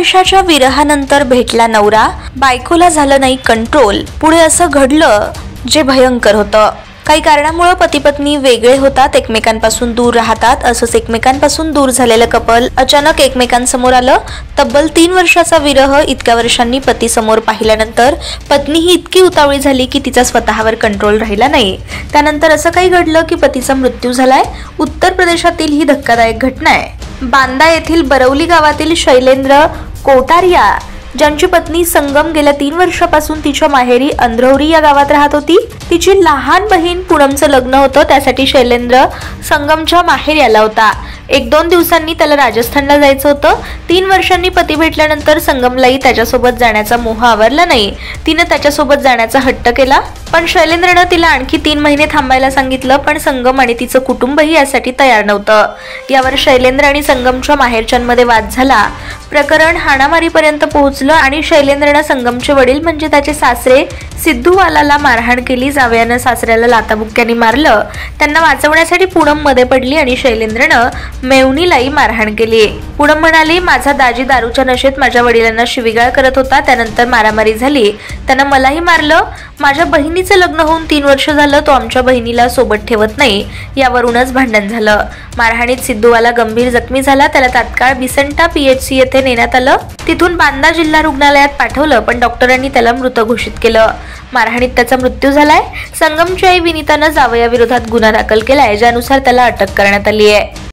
वर्षाच्या विरहानंतर भेटला नवरा, बायकोला झालं नाही कंट्रोल. पुढे असं घडलं जे भयंकर होतं. काही कारणामुळे पती पत्नी वेगळे होतात, एकमेकांपासून दूर राहतात. असंच एकमेकांपासून दूर झालेलं कपल अचानक एकमेकांसमोर आलं. तब्बल 3 वर्षाचा विरह इतक्या वर्षांनी पती समोर पाहिल्यानंतर पत्नी ही इतकी उतावळी झाली की तिचा स्वतःवर कंट्रोल राहिला नाही. त्यानंतर असं काही घडलं की पतीचा मृत्यू झालाय. उत्तर प्रदेशातील ही धक्कादायक घटना आहे. बांदा येथील बरौली गावातील शैलेंद्र कोटारिया, ज्यांची पत्नी संगम गेल्या 3 वर्षापासून तिच्या माहेरी अंधरौरी या गावात राहत होती. तिची लहान बहीण पूनमचं लग्न होतं, त्यासाठी शैलेंद्र संगमच्या माहेरी आला होता. 1-2 दिवसांनी त्याला राजस्थानला जायचं होतं. 3 वर्षांनी पती भेटल्यानंतर संगमलाही त्याच्यासोबत जाण्याचा मोह आवरला नाही. तिनं त्याच्यासोबत जाण्याचा हट्ट केला, पण शैलेंद्रनं तिला आणखी 3 महिने थांबायला सांगितलं. पण संगम आणि तिचं कुटुंबही यासाठी तयार नव्हतं. यावर शैलेंद्र आणि संगमच्या माहेरच्यांमध्ये वाद झाला. प्रकरण हाणामारीपर्यंत पोहोचलं आणि शैलेंद्रनं संगमचे वडील म्हणजे त्याचे सासरे सिद्धूवालाला मारहाण केली. जावयानं सासऱ्याला लाथाबुक्क्यांनी मारलं. त्यांना वाचवण्यासाठी पूनम मध्ये पडली आणि शैलेंद्रनं मेवणीलाही मारहाण केली. पूनम म्हणाली, माझा दाजी दारूच्या नशेत माझ्या वडिलांना शिवीगाळ करत होता. त्यानंतर मारामारी झाली. त्यानं मलाही मारलं. माझ्या बहिणीचं लग्न होऊन 3 वर्ष झालं. तो आमच्या बहिणीला सोबत ठेवत नाही. यावरूनच भांडण झालं. मारहाणीत सिद्धूवाला गंभीर जखमी झाला. त्याला तात्काळ बिसंटा PHC येथे नेण्यात आलं. तिथून बांदा जिल्हा रुग्णालयात पाठवलं, पण डॉक्टरांनी त्याला मृत घोषित केलं. मारहाणीत त्याचा मृत्यू झालाय. संगमची आई विनीतानं जावयाविरोधात गुन्हा दाखल केलाय, ज्यानुसार त्याला अटक करण्यात आली आहे.